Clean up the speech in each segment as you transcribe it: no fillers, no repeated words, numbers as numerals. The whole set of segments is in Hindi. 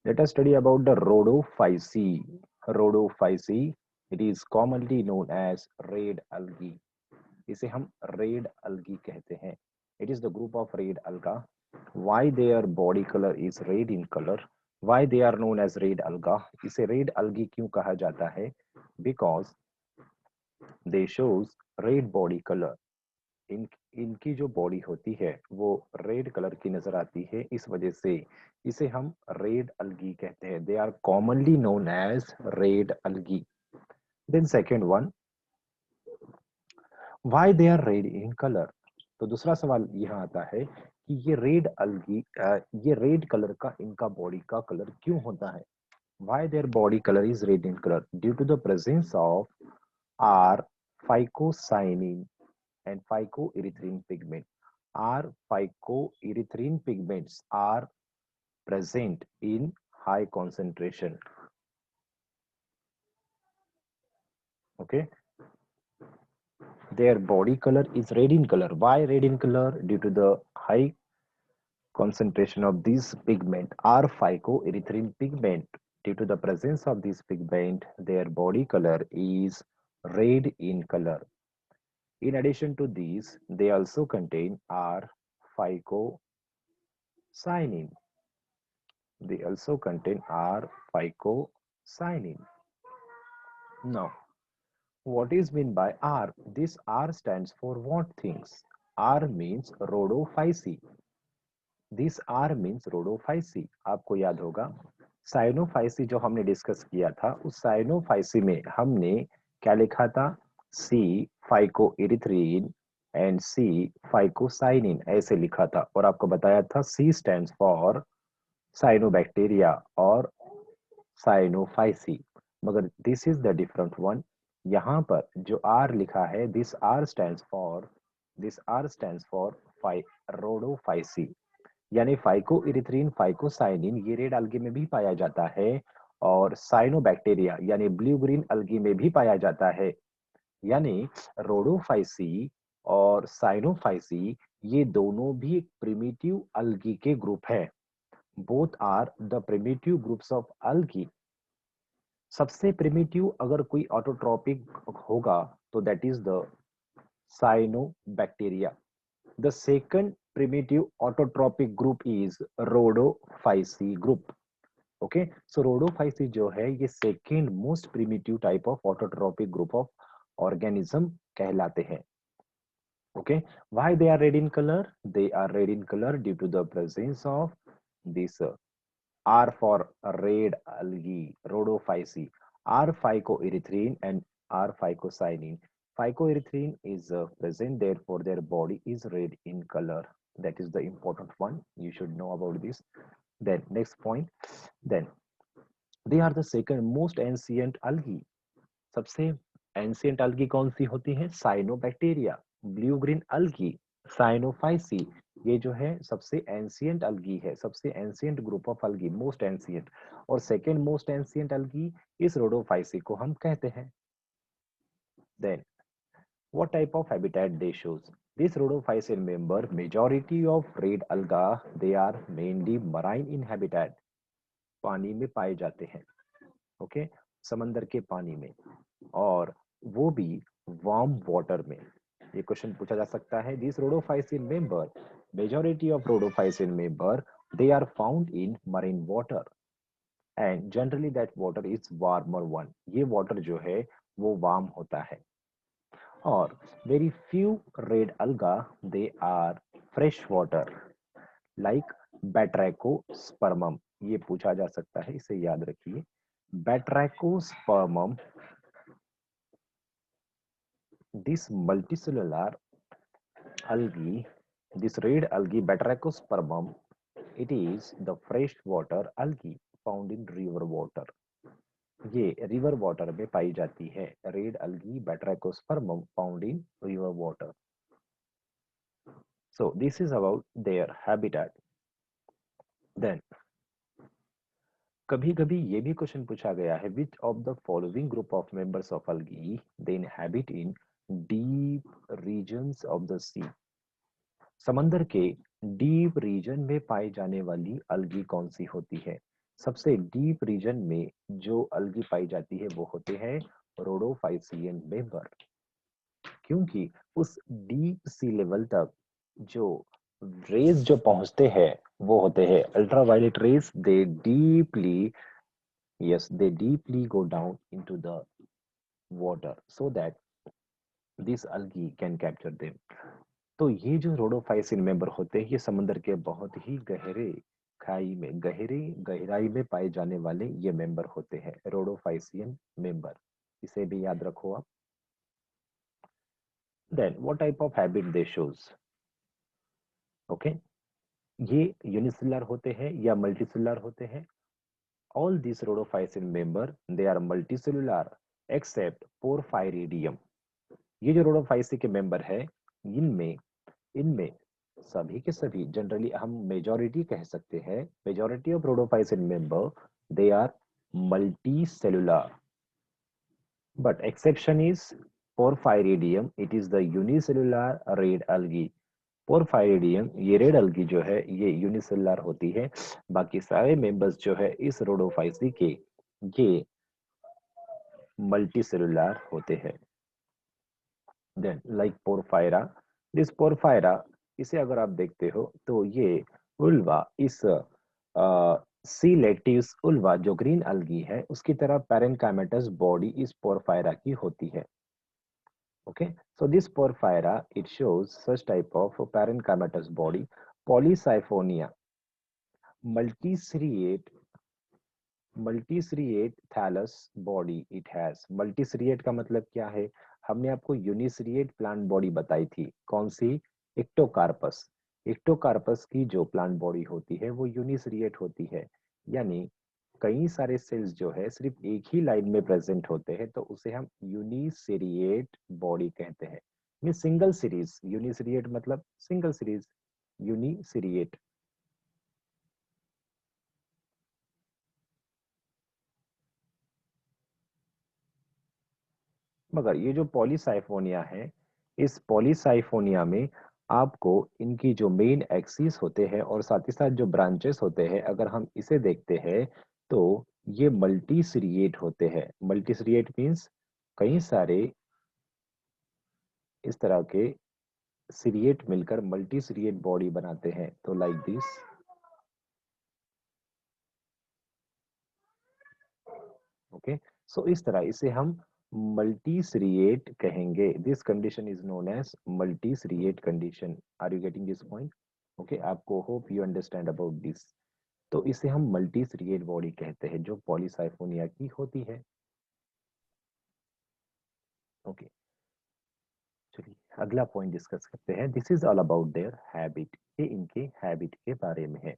Let us study about the rhodophyceae. Rhodophyceae, it is commonly known as red algae. इसे हम रेड algae कहते हैं. It is the group of red alga. Why their body color is red in color? Why they are known as red alga? इसे red algae क्यों कहा जाता है? Because they shows red body color. इन इनकी जो बॉडी होती है वो रेड कलर की नजर आती है, इस वजह से इसे हम रेड अलगी कहते हैं. They are commonly known as red algae. Then second one, why they are red in colour. तो दूसरा सवाल यहाँ आता है कि ये रेड अलगी, ये रेड कलर का इनका बॉडी का कलर क्यों होता है. Why their body colour is red in colour? Due to the presence of R phycocyanin and phycoerythrin pigment. Our phycoerythrin pigments are present in high concentration. Okay, their body color is red in color. Why red in color? Due to the high concentration of this pigment, our phycoerythrin pigment. Due to the presence of this pigment, their body color is red in color. In addition to these, they also contain our phycocyanin. They also contain R phycocyanin. Now, what is meant by R? This R stands for what things? R means rhodophyceae. This R means rhodophyceae. आपको याद होगा साइनोफाइसी जो हमने डिस्कस किया था, उस साइनोफाइसी में हमने क्या लिखा था? C phycoerythrin and C phycocyanin ऐसे लिखा था, और आपको बताया था C stands for साइनोबैक्टीरिया और साइनोफाइसी. मगर this is the different one. यहाँ पर जो आर लिखा है, this R stands for rhodophyceae. यानी फाइकोइरिथ्रिन फाइकोसाइनिन ये रेड algae में भी पाया जाता है, और साइनोबैक्टीरिया यानी ब्लू ग्रीन algae में भी पाया जाता है. यानी रोडोफाइसी और साइनोफाइसी ये दोनों भी प्रिमिटिव algae के ग्रुप हैं. Both are the primitive groups of algae. सबसे प्रिमिटिव अगर कोई ऑटोट्रॉपिक होगा तो that is the cyanobacteria. The second primitive autotrophic group is rhodophyceae group. Okay, so rhodophyceae जो है ये second most primitive type of autotrophic group of organism कहलाते हैं. Okay, why they are red in colour? They are red in colour due to the presence of this R for red algae, rhodophyceae. R phycoerythrin and R phycocyanin. Phycoerythrin is present, therefore their body is red in color. That is the important one. You should know about this. Then next point. Then they are the second most ancient algae. सबसे एंशियंट algae कौन सी होती है? Cyanobacteria. Blue green algae, cyanophyceae, ये जो है सबसे एंशियंट algae है, सबसे ancient group of algae, most ancient. और सेकेंड मोस्ट एंशियंट algae इस रोडोफाइसी को हम कहते हैं. Then what type of habitat they shows? This rhodophycean member, majority of red alga, they are mainly marine in habitat. पानी में पाए जाते हैं. ओके, समंदर के पानी में, और वो भी वार्म वाटर में. ये क्वेश्चन पूछा जा सकता है. This rhodophycean member, majority of rhodophycean member, they are found in marine water, and generally that water is warmer one. ये वाटर जो है वो वार्म होता है. और very few red alga, they are fresh water like बैट्रैकोस्पर्मम. ये पूछा जा सकता है, इसे याद रखिए. Batrachospermum, this multicellular algae, this red algae Batrachospermum, it is the freshwater algae found in river water. ये रिवर वाटर में पाई जाती है. Red algae Batrachospermum found in river water. So this is about their habitat. Then कभी कभी ये भी क्वेश्चन पूछा गया है, which of the following group of members of algae they inhabit in deep regions of the sea. समंदर के डीप रीजन में पाई जाने वाली algae कौन सी होती है? सबसे डीप रीजन में जो अलगी पाई जाती है वो होते हैं रोडोफाइसियन मेंबर, क्योंकि उस डीप सी लेवल तक जो रेज जो पहुंचते हैं वो होते हैं ultraviolet rays, they deeply, yes, they deeply go down into the water so that this algae can capture them. तो ये जो रोडोफाइसिन मेंबर होते हैं ये समुद्र के बहुत ही गहरे खाई में, गहरे गहराई में पाए जाने वाले ये मेंबर होते हैं, रोडोफाइसियन मेंबर। इसे भी याद रखो आप। Then what type of habit they shows? Okay, ये यूनिसेलुलर होते हैं या मल्टीसेलुलर होते हैं? All this rhodophycean member they are multicellular except porphyridium. ये जो रोडोफाइसी के मेंबर है, इनमें इनमें सभी के सभी, जनरली हम मेजॉरिटी कह सकते हैं, majority of rhodophycean member they are multicellular, but exception is porphyridium, it is the unicellular red algae। Porphyridium ये रेड algae जो है ये यूनिसेलुलर होती है, बाकी सारे मेंबर्स जो है इस रोडोफाइसी के ये मल्टी सेलुलर होते हैं। Then like porphyra, this porphyra, इसे अगर आप देखते हो तो ये उल्वा इस सी लेटिव्स उल्वा जो ग्रीन अलगी है उसकी तरह पैरेनकाइमेटस बॉडी इस पोरफायरा की होती है। Okay, so this porphyra it shows such type of parenchymatous body, polysiphonia, multiseriate, multiseriate thallus body it has. Multiseriate का मतलब क्या है? हमने आपको यूनिसिरिएट प्लांट बॉडी बताई थी, कौन सी? इक्टोकार्पस। इक्टोकार्पस की जो प्लांट बॉडी होती है वो यूनिसिरिएट होती है, यानी कई सारे सेल्स जो है सिर्फ एक ही लाइन में प्रेजेंट होते हैं, तो उसे हम यूनिसिरिएट बॉडी कहते हैं। मीन सिंगल सीरीज, यूनिसिरिएट मतलब सिंगल सीरीज, यूनिसिरिएट। मगर ये जो पॉलीसाइफोनिया है, इस पॉलीसाइफोनिया में आपको इनकी जो मेन एक्सिस होते हैं और साथ ही साथ जो ब्रांचेस होते हैं, अगर हम इसे देखते हैं तो ये मल्टीसिरिएट होते हैं। मल्टीसिरिएट मीन्स कई सारे इस तरह के सिरिएट मिलकर मल्टीसिरिएट बॉडी बनाते हैं, तो लाइक दिस। ओके, सो इस तरह इसे हम मल्टीसिरिएट कहेंगे। This condition is known as multiseriate condition. Are you getting this point? Okay, आपको hope you understand about this. तो इसे हम मल्टीसिरिएट बॉडी कहते हैं जो पॉलीसाइफोनिया की होती है। ओके, चलिए अगला पॉइंट डिस्कस करते हैं। This is all about their habit, ये इनके हैबिट के बारे में है।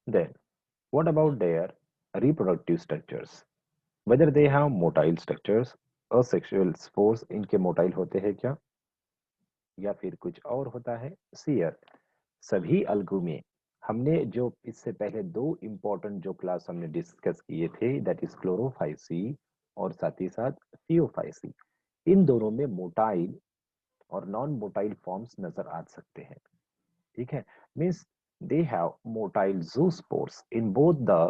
Then what about their reproductive structures, whether they have motile structures, asexual spores इनके मोटाइल होते हैं क्या, या फिर कुछ और होता है सियर। सभी अलगू में हमने जो इससे पहले दो इंपॉर्टेंट जो क्लास हमने डिस्कस किए थे, दैट इज क्लोरोफाइसी और साथ ही साथ थियोफाइसी, इन दोनों में मोटाइल और नॉन मोटाइल फॉर्म्स नजर आ सकते हैं। ठीक है, means they have motile zoospores in both the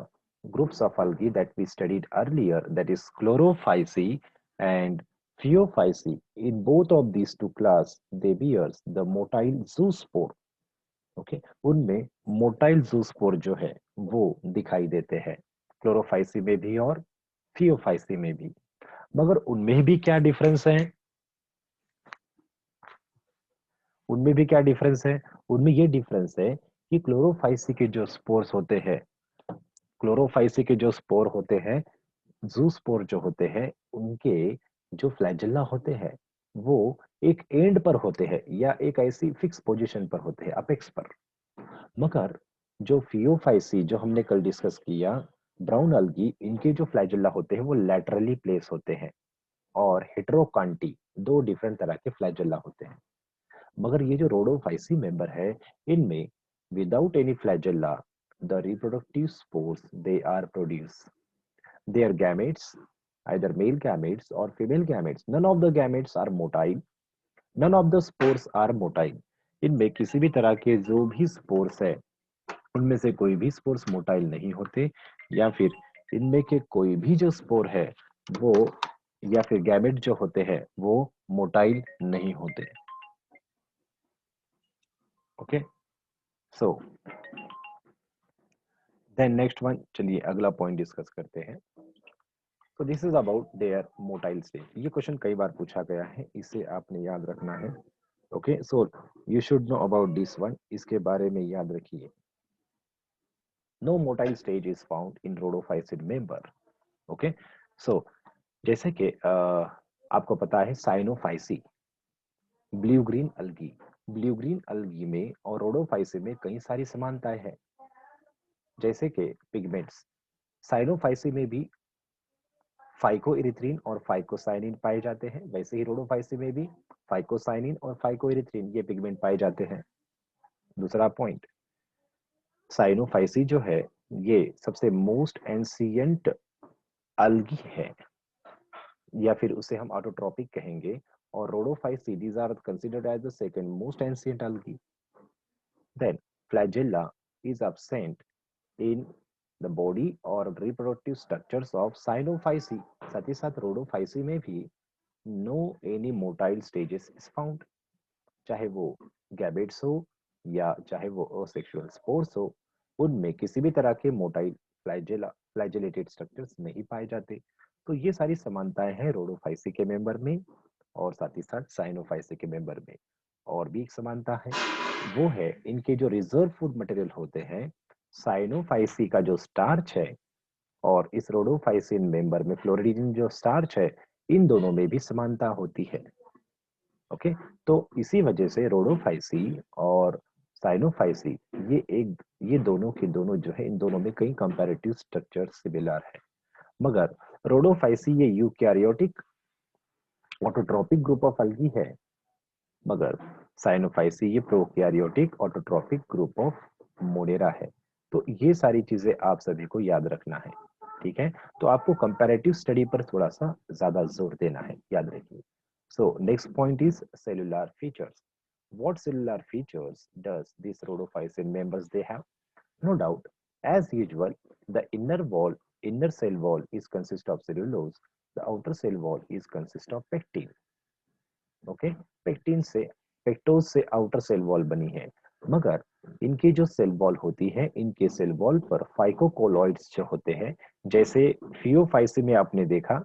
groups of algae that we studied earlier, that is chlorophyceae and phaeophyceae. In both of these two class they bears the motile zoospore. Okay, उनमें मोटाइल जूस्पोर जो है वो दिखाई देते हैं, क्लोरोफाइसी में भी और थियोफाइसी में भी। मगर उनमें भी क्या डिफरेंस है? उनमें भी क्या डिफरेंस है? उनमें ये डिफरेंस है कि क्लोरोफाइसी के जो स्पोर्स होते हैं, क्लोरोफाइसी के जो स्पोर होते हैं, जूस्पोर जो होते हैं, उनके जो फ्लैजेला होते हैं वो एक एंड पर होते हैं या एक ऐसी फिक्स पोजीशन पर होते हैं, अपेक्स पर। मगर जो फियोफाइसी जो हमने कल डिस्कस किया, ब्राउन अलगी, इनके जो फ्लैजेला होते हैं वो लैटरली प्लेस होते हैं, और हेटेरोकांटी दो डिफरेंट तरह के फ्लैजेला होते हैं। मगर ये जो रोडोफाइसी मेंबर है, इनमें without any flagella the reproductive spores they are produce, their gametes, either male gametes or female gametes, none of the gametes are motile, none of the spores are motile. इनमें किसी भी तरह के जो भी स्पोर्स है उनमें से कोई भी स्पोर्स मोटाइल नहीं होते, या फिर इनमें के कोई भी जो स्पोर है वो या फिर गैमेट जो होते हैं वो मोटाइल नहीं होते। Okay, so then next one, चलिए अगला पॉइंट डिस्कस करते हैं। तो this is about their motile stage. ये क्वेश्चन कई बार पूछा गया है, इसे आपने याद रखना है। Okay, so you should know about this one, इसके बारे में याद रखिए। No motile stage is found in rhodophycid member. Okay, so जैसे कि आपको पता है cyanophyceae, blue green algae, blue green algae में और रोडोफाइसी में कई सारी समानताएं हैं। जैसे कि पिगमेंट्स, साइनोफाइसी में भी फाइकोइरिथ्रिन और फाइकोसाइनिन पाए जाते हैं, वैसे ही रोडोफाइसी में भी फाइकोसाइनिन और फाइकोइरिथ्रिन ये पिगमेंट पाए जाते हैं। दूसरा पॉइंट, साइनोफाइसी जो है ये सबसे मोस्ट एंशियंट अलगी है, या फिर उसे हम ऑटोट्रॉपिक कहेंगे, और rhodophyceae these are considered as the second most ancient algae. Then flagella is absent in the body or reproductive structures of Cyanophyceae. साथ ही साथ रोडोफाइसी में भी no any motile stages is found. चाहे वो गैबेट्स हो या चाहे वो सेक्सुअल स्पोर्स हो, उनमें किसी भी तरह के मोटाइल फ्लैजेलेटेड स्ट्रक्चर्स नहीं पाए जाते। तो ये सारी समानताएं हैं रोडोफाइसी के मेंबर में और साथ ही साथ साइनोफाइसी के मेंबर में। और भी एक समानता है, वो है इनके जो रिजर्व फूड मटेरियल होते हैं, साइनोफाइसी का जो स्टार्च है और इस रोडोफाइसिन मेंबर में फ्लोरिडीन जो स्टार्च है, इन दोनों में भी समानता होती है। ओके, तो इसी वजह से रोडोफाइसी और साइनोफाइसी ये दोनों के दोनों जो है, इन दोनों में कई कंपैरेटिव स्ट्रक्चर सिमिलर है। मगर रोडोफाइसी ये यूकैरियोटिक ऑटोट्रॉपिक ग्रुप ऑफ अलगी है, मगर साइनोफाइसी ये prokaryotic autotrophic group of Monera है। तो ये सारी चीजें आप सभी को याद रखना है, ठीक है। तो आपको कंपैरेटिव स्टडी पर थोड़ा सा ज्यादा जोर देना है, याद रखिए। So next point is cellular features. What cellular features does this rhodophysin members they have? No doubt, as usual, the inner cell wall is consist of cellulose. The outer cell wall is consist of pectin. Okay, pectin से पेक्टोज से आउटर सेल वॉल बनी है, मगर इनकी जो सेल वॉल होती है, इनके सेल वॉल पर फाइकोकोलॉइड्स जो होते हैं, जैसे फियोफाइसिन में आपने देखा।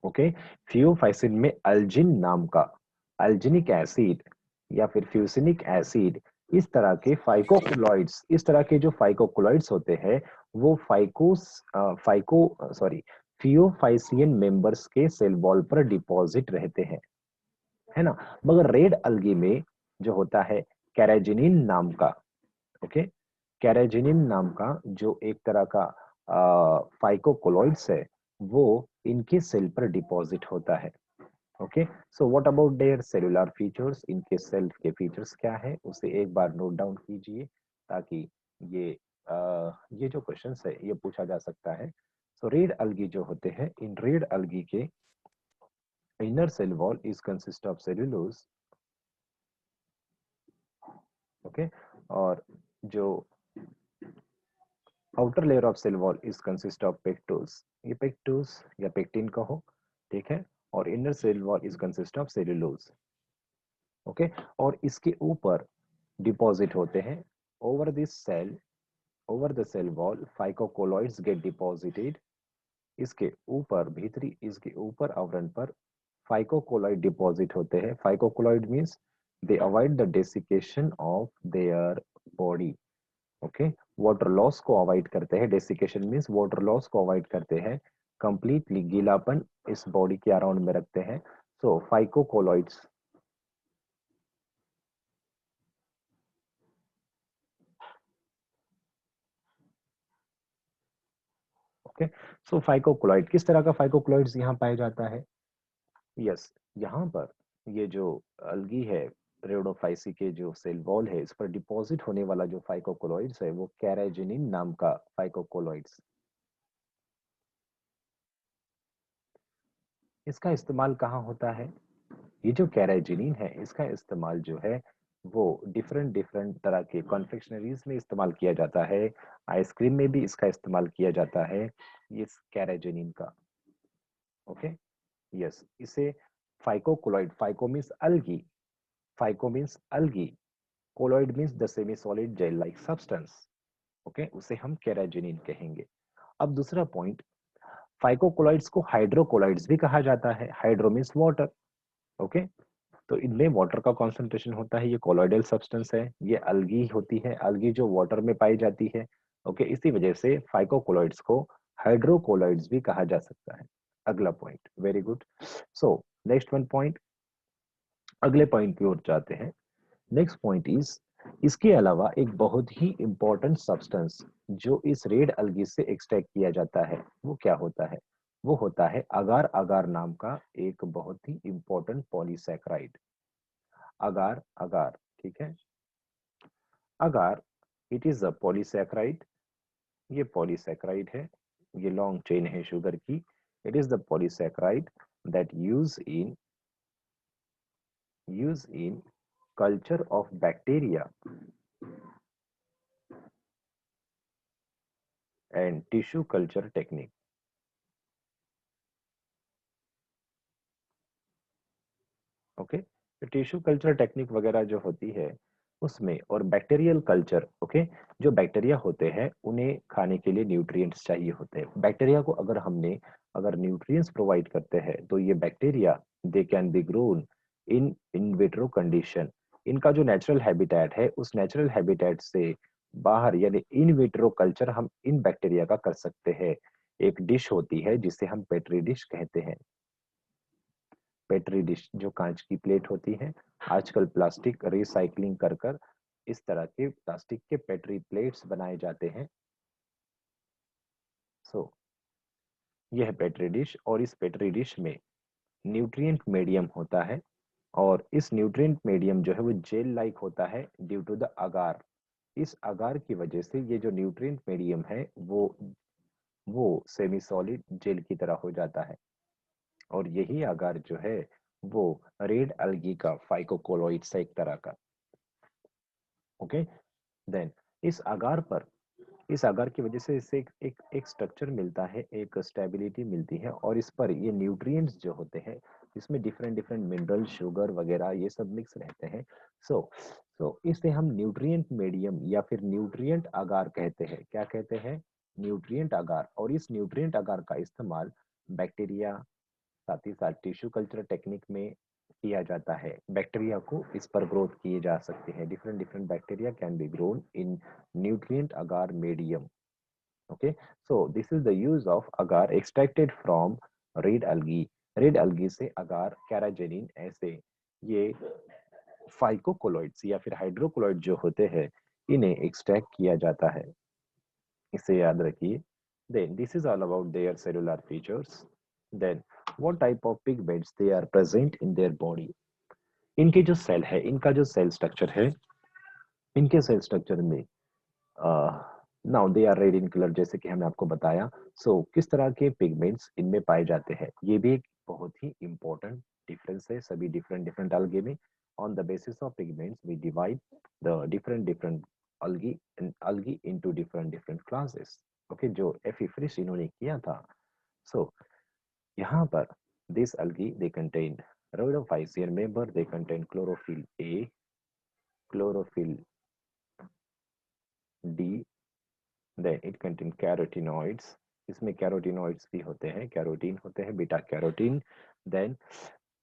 ओके, फियोफाइसिन में अल्जिन नाम का अल्जिनिक एसिड या फिर फ्यूसिनिक एसिड, इस तरह के फाइकोकोलॉइड्स, इस तरह के जो फाइकोकोलॉइड्स होते हैं वो फियोफाइसियन मेंबर्स के सेल वॉल पर डिपॉजिट रहते हैं, है ना। मगर रेड अलगी में जो होता है कैराजिनिन नाम का, ओके, कैराजिनिन नाम का जो एक तरह का फाइकोकोलॉइड्स है, वो इनके सेल पर डिपॉजिट होता है। Okay, so what about there cellular features, इनके सेल के फीचर्स क्या है उसे एक बार नोट डाउन कीजिए, ताकि ये ये जो क्वेश्चन है ये पूछा जा सकता है। सो रेड अलगी जो होते हैं, इन रेड अलगी के inner cell wall is consist of cellulose. Okay, और जो outer layer of cell wall is consist of pectose, ये पेक्टोज या पेक्टिन कहो, ठीक है। और inner cell wall is consist of cellulose. Okay, और इसके ऊपर डिपॉजिट होते हैं over this cell, over the cell wall phycocolloids get deposited. इसके ऊपर भीतरी, इसके ऊपर आवरण पर फाइकोकोलॉइड डिपॉजिट होते हैं। फाइकोकोलॉइड means they avoid the desiccation of their body. Okay, water loss को अवॉइड करते हैं, डेसिकेशन मींस वाटर लॉस को अवॉइड करते हैं, कंप्लीटली गीलापन इस बॉडी के अराउंड में रखते हैं। सो फाइकोकोलॉइड्स, ओके, सो फाइकोकोलॉइड, किस तरह का फाइकोकोलॉइड्स यहाँ पाया जाता है? यस, यहाँ पर ये जो अलगी है, रेडोफाइसी के जो सेल वॉल है, इस पर डिपॉजिट होने वाला जो फाइकोकोलॉइड्स है वो कैराजिनिन नाम का फाइकोकोलॉइड्स। इसका इस्तेमाल कहाँ होता है? ये जो कैराजिनिन है इसका इस्तेमाल जो है वो डिफरेंट डिफरेंट तरह के कॉन्फेक्शनरीज में इस्तेमाल किया जाता है। आइसक्रीम में भी इसका इस्तेमाल किया जाता है, ये कैराजेनिन का। ओके, यस, इसे फाइकोकोलॉइड, phyco means algae, phyco means algae, colloid means the semi solid gel like substance. Okay, उसे हम कैराजेनिन कहेंगे। अब दूसरा पॉइंट, फाइकोकोलॉइड्स को हाइड्रोकोलॉइड्स भी कहा जाता है। Hydro means water. ओके, तो इनमें वाटर का कॉन्सेंट्रेशन होता है, ये कोलॉइडल सब्सटेंस है, ये अलगी होती है, अलगी जो वाटर में पाई जाती है। ओके, इसी वजह से फाइकोकोलॉइड्स को हाइड्रोकोलॉइड्स भी कहा जा सकता है। अगला point, very good. So next one point, अगले पॉइंट की ओर जाते हैं। नेक्स्ट पॉइंट इज, इसके अलावा एक बहुत ही इंपॉर्टेंट सब्सटेंस जो इस रेड अलगी से एक्सट्रैक्ट किया जाता है, वो क्या होता है? वो होता है अगार अगार नाम का एक बहुत ही इंपॉर्टेंट पॉलीसैकेराइड। अगार अगार, ठीक है, अगार, इट इज अ पॉलीसैकेराइड। ये पॉलीसैकेराइड है, ये लॉन्ग चेन है शुगर की। It is the polysaccharide that use in culture of bacteria and tissue culture technique. Okay, तो टिश्यू कल्चर टेक्निक वगैरह जो होती है उसमें, और बैक्टीरियल कल्चर, ओके, जो बैक्टीरिया होते हैं उन्हें खाने के लिए न्यूट्रिएंट्स चाहिए होते हैं। बैक्टीरिया को अगर हमने अगर न्यूट्रिएंट्स प्रोवाइड करते हैं तो ये bacteria they can be grown in vitro condition. इनका जो नेचुरल हैबिटेट है उस नेचुरल हैबिटेट से बाहर यानी इन विट्रो कल्चर हम इन बैक्टीरिया का कर सकते हैं। एक डिश होती है जिसे हम पेट्री डिश कहते हैं। पेट्री डिश जो कांच की प्लेट होती है, आजकल प्लास्टिक रिसाइकलिंग कर कर इस तरह के प्लास्टिक के पेट्री प्लेट्स बनाए जाते हैं। सो यह पेट्री डिश, और इस पेट्री डिश में न्यूट्रिएंट मीडियम होता है, और इस न्यूट्रिएंट मीडियम जो है वो जेल लाइक होता है ड्यू टू द अगार। इस अगार की वजह से ये जो न्यूट्रिएंट मीडियम है वो सेमी सॉलिड जेल की तरह हो जाता है। और यही अगार जो है वो रेड अलगी का फाइकोकोलॉइड्स है एक तरह का। ओके, देन इस आगार पर, इस आगार की वजह से इससे एक स्ट्रक्चर मिलता है, एक स्टेबिलिटी मिलती है, और इस पर ये न्यूट्रिएंट्स जो होते हैं इसमें डिफरेंट डिफरेंट मिनरल शुगर वगैरह ये सब मिक्स रहते हैं। सो इसे हम न्यूट्रिएंट मीडियम या फिर न्यूट्रिएंट आगार कहते हैं। क्या कहते हैं? न्यूट्रिएंट आगार। और इस न्यूट्रिएंट आगार का इस्तेमाल बैक्टीरिया, साथ ही साथ टिश्यू कल्चर टेक्निक में किया जाता है। बैक्टीरिया को इस पर ग्रोथ किए जा सकते हैं। Different different bacteria can be grown in nutrient agar medium. Okay, so this is the use of agar extracted from red algae. Red algae से agar, कैराजेनिन, ऐसे ये फाइकोकोलॉइड्स या फिर हाइड्रोकोलॉइड जो होते हैं इन्हें एक्सट्रैक्ट किया जाता है। इसे याद रखिए। Then this is all about their cellular features. Then what type of pigments they are present in their body. इनके जो सेल है, इनका जो सेल स्ट्रक्चर है, इनके सेल स्ट्रक्चर में now they are red in colour, जैसे कि हमने आपको बताया। किस तरह के पिगमेंट्स इनमें पाए जाते हैं, ये भी एक बहुत ही इंपॉर्टेंट डिफरेंस है सभी डिफरेंट डिफरेंट algae में। On the basis of pigments we divide the different different algae into different different classes. Okay, जो एफी फ्रिश इन्होंने किया था। सो यहाँ पर this algae they contain rhodophycean member, they contain chlorophyll A, chlorophyll D, then it contain carotenoids. इसमें carotenoids भी होते हैं, कैरोटीन होते हैं, beta carotene. then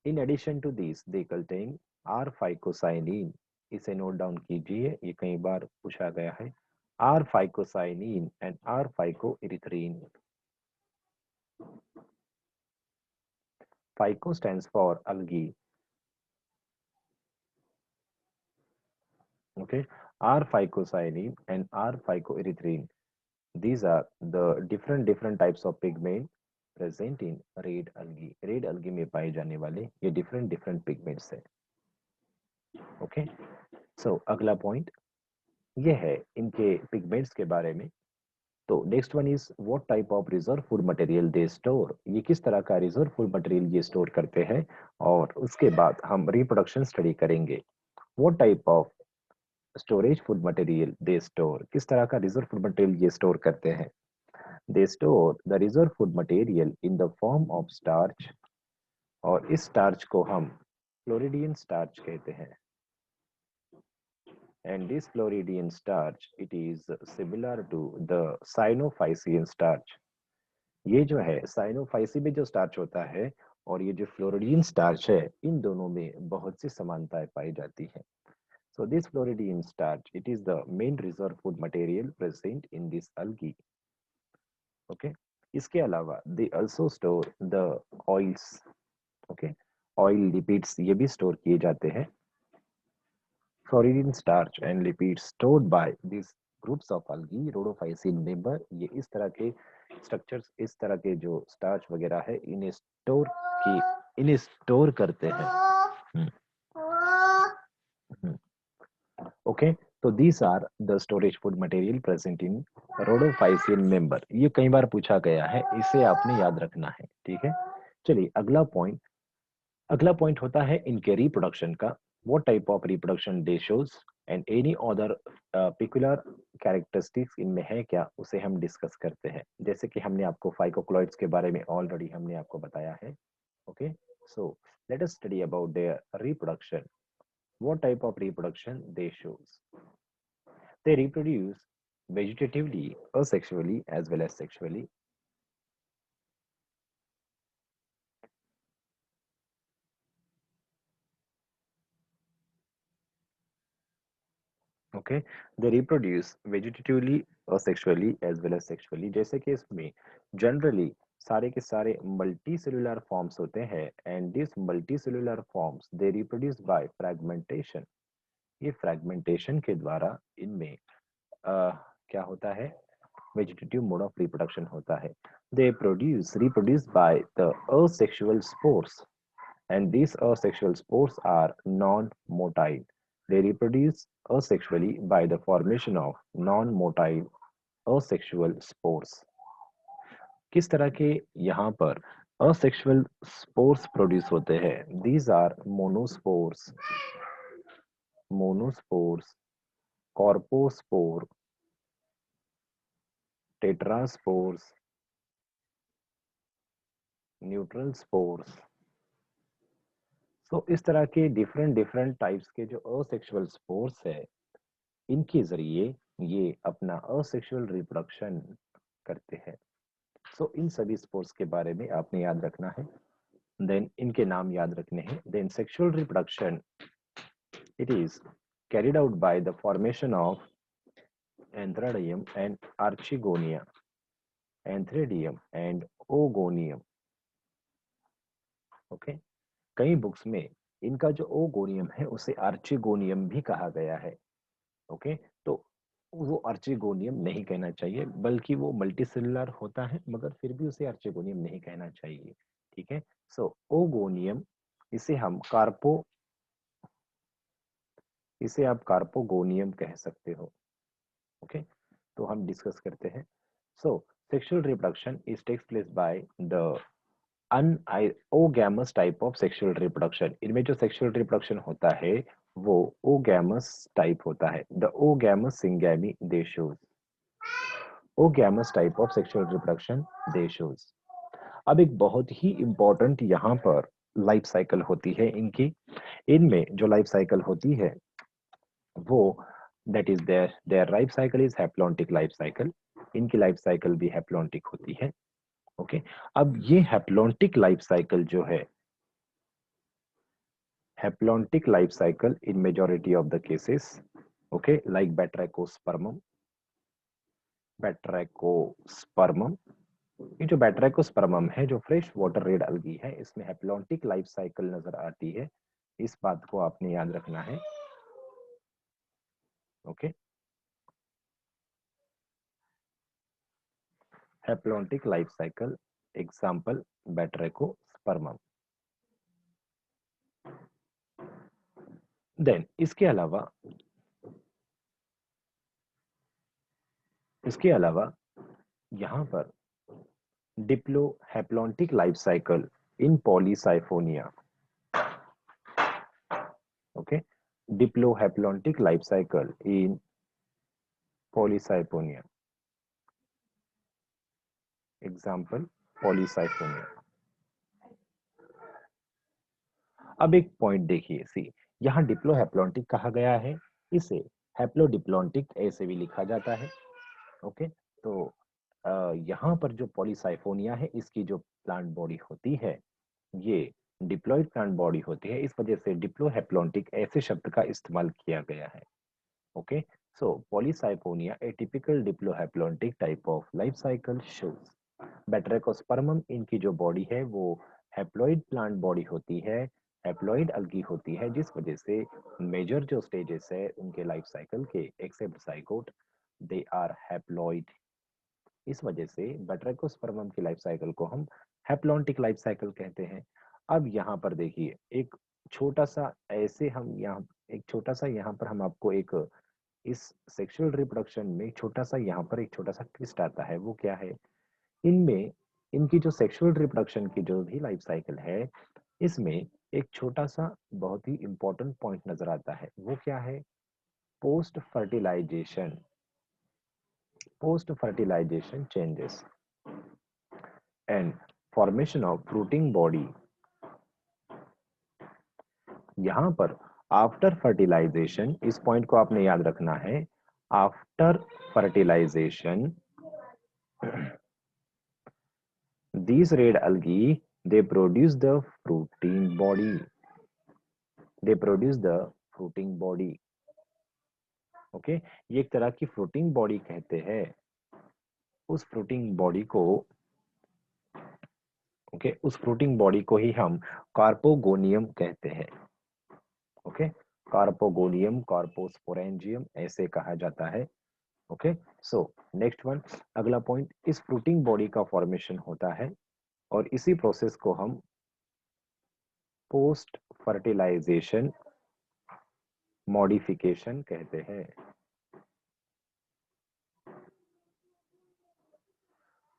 in addition to these they contain R-phycocyanin. इसे नोट डाउन कीजिए, ये कई बार पूछा गया है। R-phycocyanin and R-phycoerythrin. Phyco stands for algae. Okay, R-phycocyanin and R-phycoerythrin. These are the different different types of pigment present in red algae. Red algae में पाए जाने वाले ये different different pigments है। Okay, so अगला point ये है इनके pigments के बारे में। तो next one is what type of reserve food material they store. ये किस तरह का रिजर्व फूड मटेरियल ये स्टोर करते हैं, और उसके बाद हम रिप्रोडक्शन स्टडी करेंगे। What type of storage food material they store, किस तरह का रिजर्व फूड मटेरियल ये स्टोर करते हैं? They store the reserve food material in the form of starch, और इस स्टार्च को हम फ्लोरिडियन स्टार्च कहते हैं। And this Floridian starch, it is similar to the Sinophysian starch. ये जो है साइनोफाइसी में जो स्टार्च होता है और ये जो फ्लोरिडियन स्टार्च है, इन दोनों में बहुत सी समानताएं पाई जाती हैं। So this Floridian starch, it is the main reserve food material present in this algae. Okay. इसके अलावा they also store the oils. Okay. Oil lipids ये भी स्टोर किए जाते हैं। Floridian starch and lipids stored by these groups of algae, rhodophycean member, ये इस तरह के स्ट्रक्चर्स, इस तरह के जो स्टार्च वगैरह है, इन्हें स्टोर करते हैं। ओके, तो these are the storage food material present in rhodophycean member। ये कई बार पूछा गया है, इसे आपने याद रखना है, ठीक है। चलिए अगला पॉइंट होता है इनके रिप्रोडक्शन का। What type of reproduction they shows and any other peculiar characteristics इनमें है क्या, उसे हम डिस्कस करते हैं। जैसे कि हमने आपको फाइकोक्लॉइड्स के बारे में ऑलरेडी हमने आपको बताया है। Okay, so let us study about their reproduction. What type of reproduction they shows? They reproduce vegetatively, asexually as well as sexually. Okay, they reproduce vegetatively और sexually as well as sexually. जैसे कि इसमें जनरली सारे के सारे मल्टी सेलुलर फॉर्म्स होते हैं, and this multi cellular forms they reproduce by fragmentation. ये फ्रैगमेंटेशन के द्वारा इनमें क्या होता है, वेजिटेटिव मोड ऑफ रिप्रोडक्शन होता है। They reproduce by the asexual spores, and these asexual spores are non-motile. They reproduce asexually by the formation of non-motile asexual spores. किस तरह के यहाँ पर asexual spores प्रोड्यूस होते हैं? These are monospores, corpospore, tetraspores, neutral spores। तो इस तरह के डिफरेंट टाइप्स के जो असेक्सुअल स्पोर्स है, इनके जरिए ये अपना असेक्सुअल रिप्रोडक्शन करते हैं। सो इन सभी स्पोर्स के बारे में आपने याद रखना है, देन इनके नाम याद रखने हैं। Then sexual reproduction, it is carried out by the formation of antheridium and archegonia, antheridium and oogonium. Okay, कई बुक्स में इनका जो ओगोनियम है उसे आर्चिगोनियम भी कहा गया है। ओके, तो वो आर्चिगोनियम नहीं कहना चाहिए, बल्कि वो मल्टीसेलुलर होता है, मगर फिर भी उसे आर्चिगोनियम नहीं कहना चाहिए, ठीक है। सो ओगोनियम, इसे हम इसे आप कार्पोगोनियम कह सकते हो। ओके, तो हम डिस्कस करते हैं। So sexual reproduction is takes place by the oogamous type of sexual reproduction. इनमें जो सेक्सुअल रिप्रोडक्शन होता है वो ओगैमस टाइप होता है। The oogamous syngamy they shows, oogamous type of sexual reproduction they shows. अब एक बहुत ही इंपॉर्टेंट यहाँ पर लाइफ साइकिल होती है इनकी। इनमें जो लाइफ साइकिल होती है वो that is their life cycle is haplontic life cycle. इनकी लाइफ साइकिल भी हैप्लॉन्टिक होती है। ओके, अब ये हैप्लॉन्टिक लाइफ साइकिल जो है, haplontic life cycle in majority of the cases, okay, like बैट्रैकोस्पर्मम। ये जो बैट्रैकोस्पर्मम है, जो फ्रेश वाटर रेड अलगी है, इसमें हैप्लॉन्टिक लाइफ साइकिल नजर आती है। इस बात को आपने याद रखना है। Okay, haplontic life cycle, example Batrachospermum. Then इसके अलावा यहाँ पर diplohaplontic life cycle in Polysiphonia. Okay, diplohaploidic life cycle in polycyphonia. Example, polycyphonia. अब एक पॉइंट देखिए, सी यहाँ डिप्लोहैप्लॉन्टिक कहा गया है, इसे हैप्लोडिप्लॉन्टिक ऐसे भी लिखा जाता है। ओके, तो यहाँ पर जो पॉलीसाइफोनिया है, इसकी जो प्लांट बॉडी होती है ये डिप्लॉइड प्लांट बॉडी होती है, इस वजह से डिप्लोहैप्लॉन्टिक ऐसे शब्द का इस्तेमाल किया गया है। Okay, so Polysiphonia a typical diplohaplontic type of life cycle shows. Batrachospermum इनकी जो बॉडी है वो हैप्लॉइड प्लांट बॉडी होती है, हैप्लॉइड अलगी होती है, जिस वजह से मेजर जो स्टेजेस है उनके लाइफ साइकिल के except zygote they are haploid. इस वजह से बैट्रेकोस्पर्मम की लाइफ साइकिल को हम हैप्लॉन्टिक लाइफ साइकिल कहते हैं। अब यहाँ पर देखिए एक छोटा सा ऐसे हम यहाँ एक छोटा सा यहाँ पर हम आपको एक इस सेक्सुअल रिप्रोडक्शन में छोटा सा यहाँ पर एक छोटा सा ट्विस्ट आता है। वो क्या है, इनमें इनकी जो सेक्सुअल रिप्रोडक्शन की जो भी लाइफ साइकिल है, इसमें एक छोटा सा बहुत ही इंपॉर्टेंट पॉइंट नजर आता है। वो क्या है, post fertilisation. Post fertilisation changes and formation of fruiting body. यहां पर आफ्टर फर्टिलाइजेशन, इस पॉइंट को आपने याद रखना है, after fertilisation these red algae they produce the fruiting body. They produce the fruiting body. Okay, ये एक तरह की फ्रूटिंग बॉडी कहते हैं। उस फ्रूटिंग बॉडी को उस फ्रूटिंग बॉडी को ही हम कार्पोगोनियम कहते हैं। ओके, कार्पोगोनियम, कार्पोस्पोरेंजियम ऐसे कहा जाता है। ओके, सो नेक्स्ट वन, अगला पॉइंट, इस फ्रूटिंग बॉडी का फॉर्मेशन होता है और इसी प्रोसेस को हम पोस्ट फर्टिलाइजेशन मॉडिफिकेशन कहते हैं।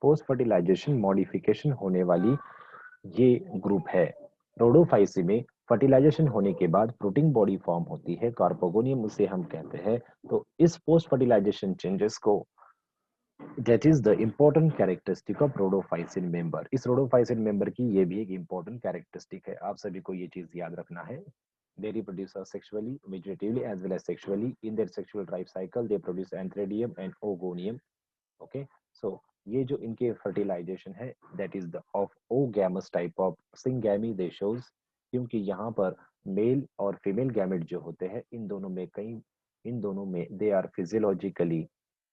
पोस्ट फर्टिलाइजेशन मॉडिफिकेशन होने वाली ये ग्रुप है। रोडोफाइसी में फर्टिलाइजेशन होने के बाद फ्रूटिंग बॉडी फॉर्म होती है, कार्पोगोनियम उसे हम कहते हैं। तो इस पोस्ट फर्टिलाइजेशन चेंजेस को, that is the important characteristic of rhodophycean member. इस रोडोफाइसिन मेंबर की ये भी एक इम्पोर्टेंट कैरेक्टरिस्टिक है, आप सभी को ये चीज याद रखना है। They reproduce sexually, vegetatively as well as sexually. In their sexual life cycle, they produce antheridium and ogonium. Okay, so ये जो इनके फर्टिलाइजेशन है that is the of oogamous type of syngamy they shows, क्योंकि यहाँ पर मेल और फीमेल गैमेट जो होते हैं इन दोनों में they are physiologically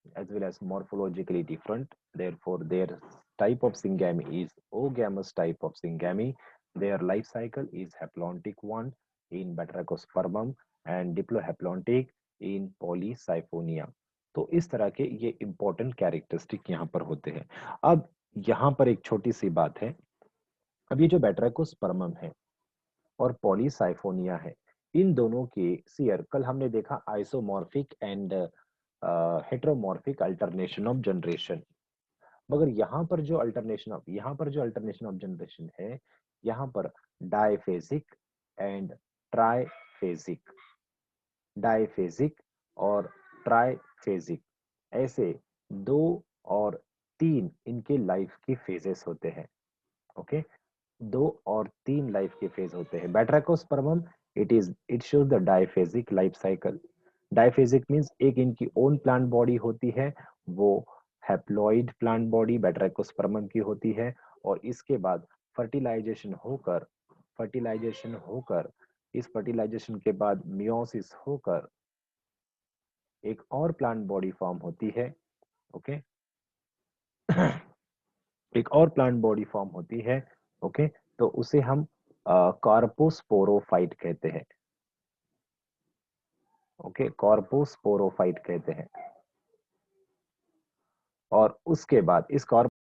as well as morphologically different. Therefore, their type of syngamy is oogamous type of syngamy. Their life cycle is haplontic one in Batrachospermum and diplohaplontic in Polycyphonia. तो इस तरह के ये इंपॉर्टेंट कैरेक्टरिस्टिक यहाँ पर होते हैं। अब यहाँ पर एक छोटी सी बात है, अब ये जो बैट्राकोस्पर्मम है और पॉलीसाइफोनिया है, इन दोनों के सियर कल हमने देखा isomorphic and heteromorphic alternation of generation. मगर यहाँ पर जो अल्टरनेशन ऑफ जनरेशन है, यहाँ पर डायफेजिक एंड ट्राइफेजिक, डायफेजिक और ट्राइफेजिक ऐसे 2 और 3 इनके लाइफ की फेजेस होते हैं। ओके, 2 और 3 लाइफ के फेज होते हैं। Batrachospermum it shows the diphasic life cycle. Diphasic means एक इनकी ओन प्लांट बॉडी होती है, वो हैप्लॉइड प्लांट बॉडी बैट्राकोस्पर्मम की होती है, और इसके बाद फर्टिलाइजेशन होकर इस फर्टिलाइजेशन के बाद मियोसिस होकर एक और प्लांट बॉडी फॉर्म होती है। ओके एक और प्लांट बॉडी फॉर्म होती है। ओके, तो उसे हम कार्पोस्पोरोफाइट कहते हैं। ओके, कार्पोस्पोरोफाइट कहते हैं। और उसके बाद इस